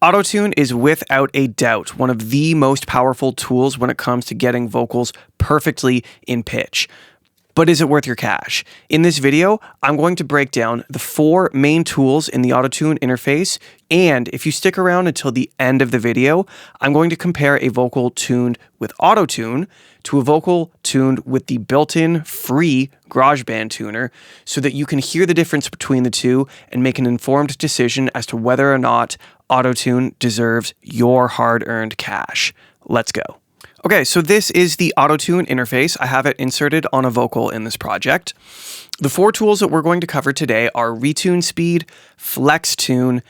AutoTune is without a doubt one of the most powerful tools when it comes to getting vocals perfectly in pitch. But is it worth your cash? In this video, I'm going to break down the 4 main tools in the AutoTune interface, and if you stick around until the end of the video, I'm going to compare a vocal tuned with AutoTune to a vocal tuned with the built-in free GarageBand tuner so that you can hear the difference between the two and make an informed decision as to whether or not AutoTune deserves your hard-earned cash. Let's go. Okay, so this is the AutoTune interface. I have it inserted on a vocal in this project. The 4 tools that we're going to cover today are Retune Speed, Flex Tune,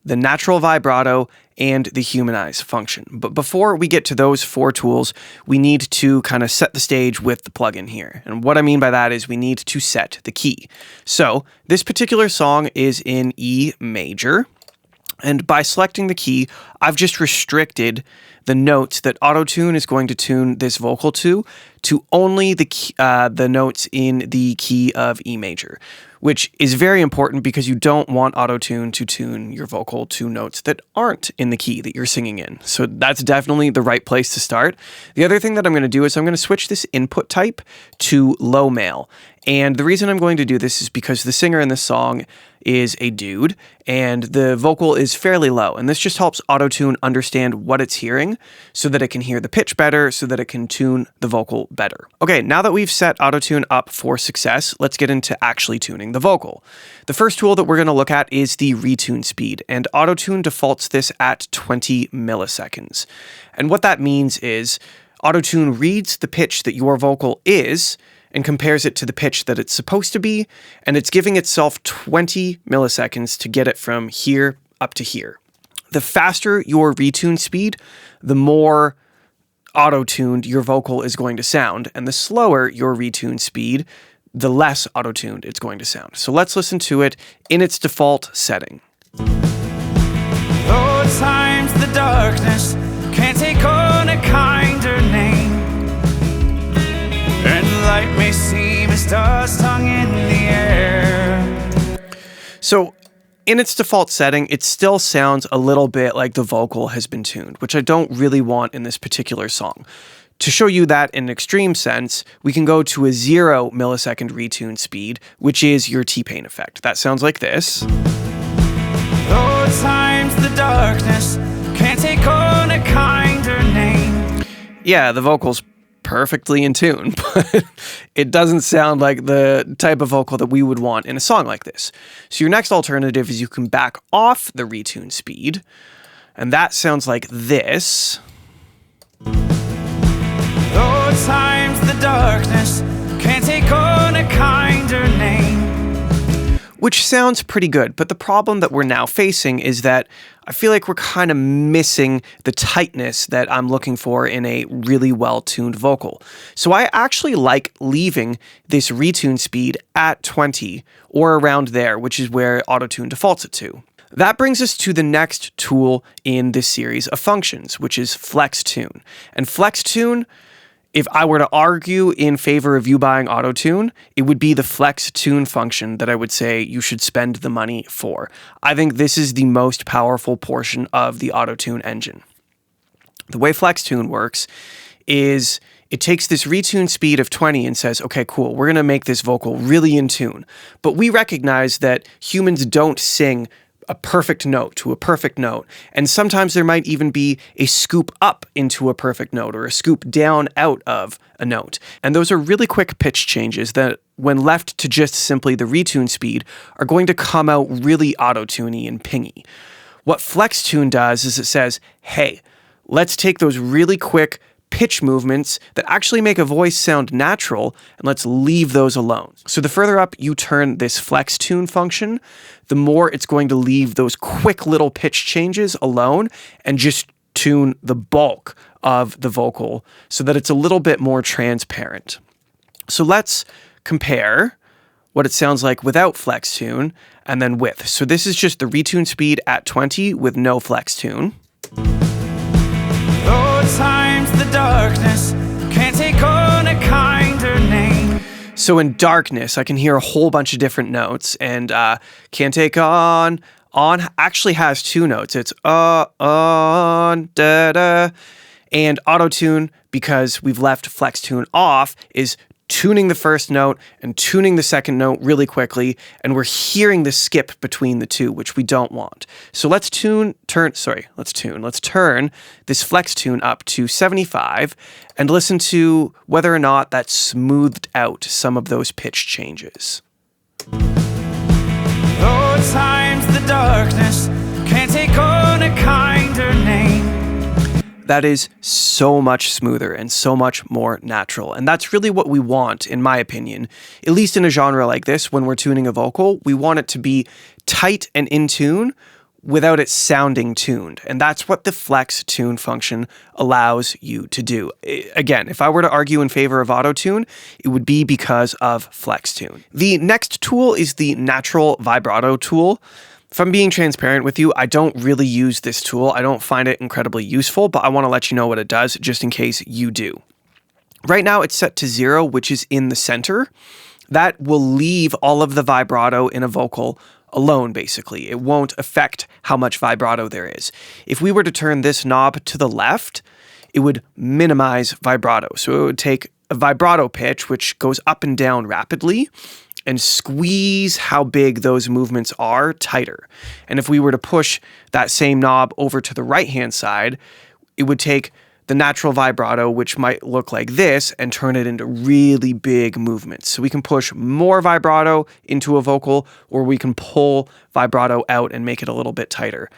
the Natural Vibrato, and the Humanize function. But before we get to those 4 tools, we need to kind of set the stage with the plugin here. And what I mean by that is we need to set the key. So this particular song is in E major. And by selecting the key, I've just restricted the notes that AutoTune is going to tune this vocal to only the notes in the key of E major, which is very important because you don't want AutoTune to tune your vocal to notes that aren't in the key that you're singing in. So that's definitely the right place to start. The other thing that I'm going to do is I'm going to switch this input type to low male. And the reason I'm going to do this is because the singer in this song is a dude and the vocal is fairly low. And this just helps AutoTune understand what it's hearing so that it can hear the pitch better, so that it can tune the vocal better. Okay, now that we've set AutoTune up for success, let's get into actually tuning the vocal. The first tool that we're going to look at is the Retune Speed, and AutoTune defaults this at 20 milliseconds. And what that means is AutoTune reads the pitch that your vocal is and compares it to the pitch that it's supposed to be, and it's giving itself 20 milliseconds to get it from here up to here. The faster your retune speed, the more auto-tuned your vocal is going to sound, and the slower your retune speed, the less auto-tuned it's going to sound. So let's listen to it in its default setting. Though at times the darkness can't take on a kinder name, and light may seem as dust hung in the air. So in its default setting, it still sounds a little bit like the vocal has been tuned, which I don't really want in this particular song. To show you that in an extreme sense, we can go to a 0 millisecond retune speed, which is your T-Pain effect. That sounds like this. Though at times the darkness can't take on a kinder name. Yeah, the vocal's perfectly in tune, but it doesn't sound like the type of vocal that we would want in a song like this. So your next alternative is you can back off the retune speed, and that sounds like this. Though at times the darkness can't take on a kinder name. Which sounds pretty good, but the problem that we're now facing is that I feel like we're kind of missing the tightness that I'm looking for in a really well-tuned vocal. So I actually like leaving this retune speed at 20 or around there, which is where AutoTune defaults it to. That brings us to the next tool in this series of functions, which is Flex Tune. And Flex Tune, if I were to argue in favor of you buying AutoTune, it would be the Flex Tune function that I would say you should spend the money for. I think this is the most powerful portion of the AutoTune engine. The way Flex Tune works is it takes this retune speed of 20 and says, okay, cool, we're going to make this vocal really in tune. But we recognize that humans don't sing a perfect note to a perfect note. And sometimes there might even be a scoop up into a perfect note or a scoop down out of a note. And those are really quick pitch changes that, when left to just simply the retune speed, are going to come out really auto-tuney and pingy. What Flex Tune does is it says, hey, let's take those really quick pitch movements that actually make a voice sound natural, and let's leave those alone. So the further up you turn this Flex Tune function, the more it's going to leave those quick little pitch changes alone and just tune the bulk of the vocal so that it's a little bit more transparent. So let's compare what it sounds like without Flex Tune and then with. So this is just the retune speed at 20 with no Flex Tune. Though at times the darkness can't take on a kinder name. So in darkness, I can hear a whole bunch of different notes, and can't take on on actually has two notes. It's on, da, da. And AutoTune, because we've left flex tune off, is tuning the first note and tuning the second note really quickly, and we're hearing the skip between the two, which we don't want. So let's turn this flex tune up to 75 and listen to whether or not that smoothed out some of those pitch changes. Though at times the darkness can't take on a kinder name. That is so much smoother and so much more natural. And that's really what we want, in my opinion. At least in a genre like this, when we're tuning a vocal, we want it to be tight and in tune without it sounding tuned. And that's what the flex tune function allows you to do. Again, if I were to argue in favor of AutoTune, it would be because of flex tune. The next tool is the natural vibrato tool. If I'm being transparent with you, I don't really use this tool. I don't find it incredibly useful, but I want to let you know what it does just in case you do. Right now it's set to 0, which is in the center. That will leave all of the vibrato in a vocal alone, basically. It won't affect how much vibrato there is. If we were to turn this knob to the left, it would minimize vibrato. So it would take a vibrato pitch, which goes up and down rapidly, and squeeze how big those movements are tighter. And if we were to push that same knob over to the right-hand side, it would take the natural vibrato, which might look like this, and turn it into really big movements. So we can push more vibrato into a vocal, or we can pull vibrato out and make it a little bit tighter.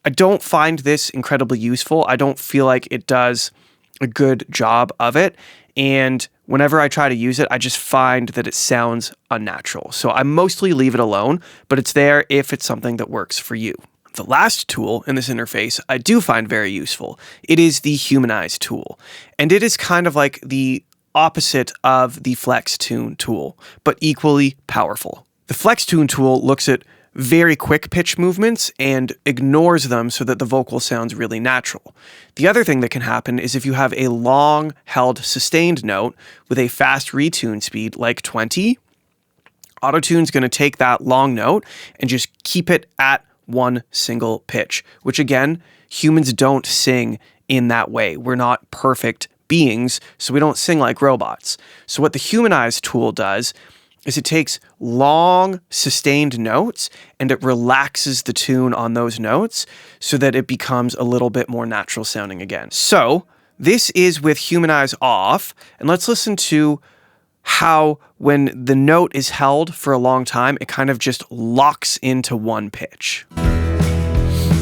I don't find this incredibly useful. I don't feel like it does a good job of it. And whenever I try to use it, I just find that it sounds unnatural. So I mostly leave it alone, but it's there if it's something that works for you. The last tool in this interface I do find very useful. It is the Humanize tool. And it is kind of like the opposite of the flex tune tool, but equally powerful. The flex tune tool looks at very quick pitch movements and ignores them so that the vocal sounds really natural. The other thing that can happen is if you have a long held sustained note with a fast retune speed like 20, AutoTune's going to take that long note and just keep it at one single pitch, which again, humans don't sing in that way. We're not perfect beings, so we don't sing like robots. So what the Humanize tool does is it takes long sustained notes and it relaxes the tune on those notes so that it becomes a little bit more natural sounding again. So this is with Humanize off, and let's listen to how when the note is held for a long time, it kind of just locks into one pitch.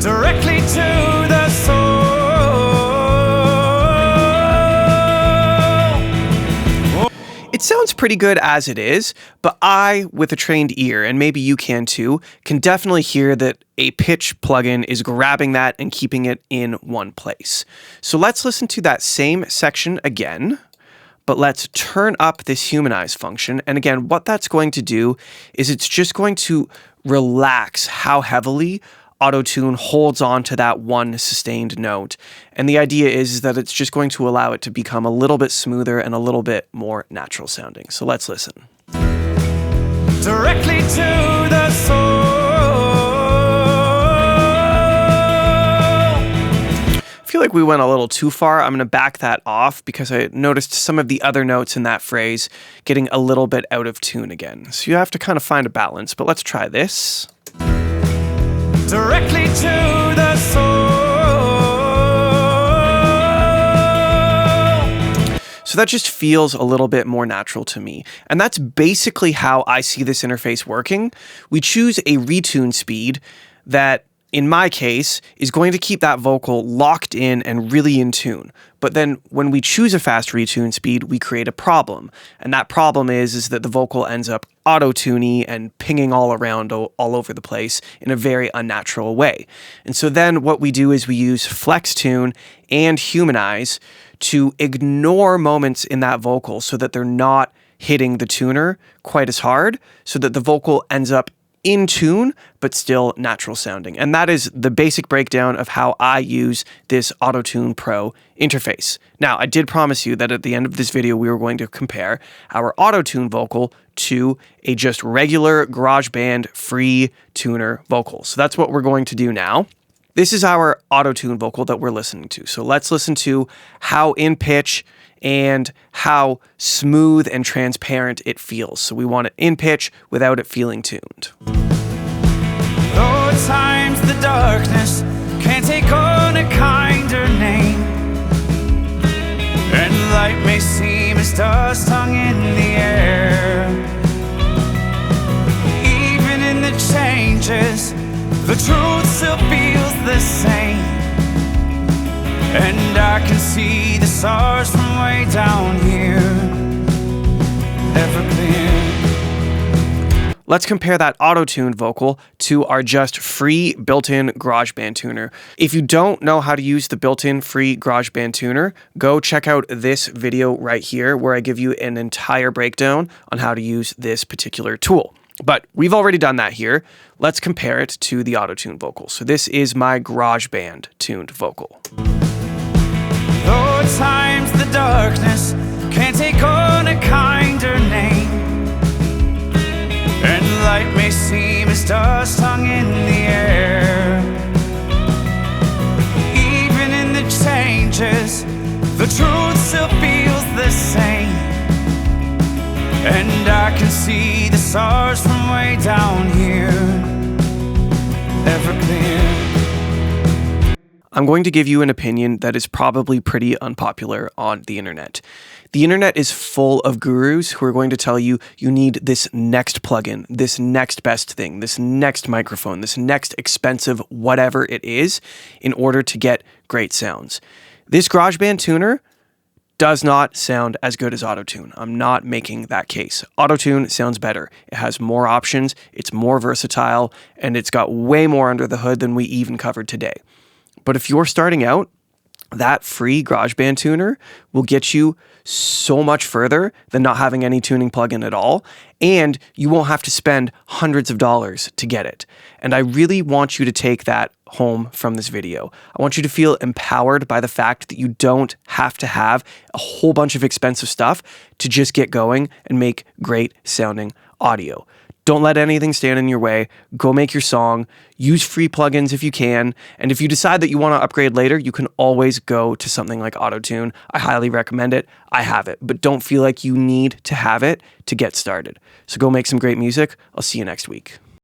Directly to the soul. It sounds pretty good as it is, but I, with a trained ear, and maybe you can too, can definitely hear that a pitch plugin is grabbing that and keeping it in one place. So let's listen to that same section again, but let's turn up this Humanize function. And again, what that's going to do is it's just going to relax how heavily AutoTune holds on to that one sustained note. And the idea is that it's just going to allow it to become a little bit smoother and a little bit more natural sounding. So let's listen. Directly to the soul. I feel like we went a little too far. I'm going to back that off because I noticed some of the other notes in that phrase getting a little bit out of tune again. So you have to kind of find a balance, but let's try this. Directly to the soul. So that just feels a little bit more natural to me. And that's basically how I see this interface working. We choose a retune speed that, in my case, is going to keep that vocal locked in and really in tune. But then when we choose a fast retune speed, we create a problem. And that problem is that the vocal ends up auto-tuney and pinging all around all over the place in a very unnatural way. And so then what we do is we use flex tune and Humanize to ignore moments in that vocal so that they're not hitting the tuner quite as hard, so that the vocal ends up in tune, but still natural sounding. And that is the basic breakdown of how I use this AutoTune Pro interface. Now, I did promise you that at the end of this video, we were going to compare our AutoTune vocal to a just regular GarageBand free tuner vocal. So that's what we're going to do now. This is our AutoTune vocal that we're listening to. So let's listen to how in pitch and how smooth and transparent it feels. So we want it in pitch without it feeling tuned. Though at times the darkness can take on a kinder name, and light may seem as dust hung in the air, even in the changes, the truth still feels the same. And I can see the stars from way down here, ever clear. Let's compare that AutoTune vocal to our just free built-in GarageBand tuner. If you don't know how to use the built-in free GarageBand tuner, go check out this video right here where I give you an entire breakdown on how to use this particular tool. But we've already done that here. Let's compare it to the AutoTune vocal. So this is my GarageBand tuned vocal. Though at times the darkness can take on a kinder name, and light may seem as dust hung in the air, even in the changes, the truth still feels the same. And I can see the stars from way down here, ever clear. I'm going to give you an opinion that is probably pretty unpopular on the internet. The internet is full of gurus who are going to tell you you need this next plugin, this next best thing, this next microphone, this next expensive whatever it is in order to get great sounds. This GarageBand tuner does not sound as good as AutoTune. I'm not making that case. AutoTune sounds better. It has more options, it's more versatile, and it's got way more under the hood than we even covered today. But if you're starting out, that free GarageBand tuner will get you so much further than not having any tuning plugin at all, and you won't have to spend hundreds of dollars to get it. And I really want you to take that home from this video. I want you to feel empowered by the fact that you don't have to have a whole bunch of expensive stuff to just get going and make great sounding audio. Don't let anything stand in your way. Go make your song. Use free plugins if you can. And if you decide that you want to upgrade later, you can always go to something like AutoTune. I highly recommend it. I have it. But don't feel like you need to have it to get started. So go make some great music. I'll see you next week.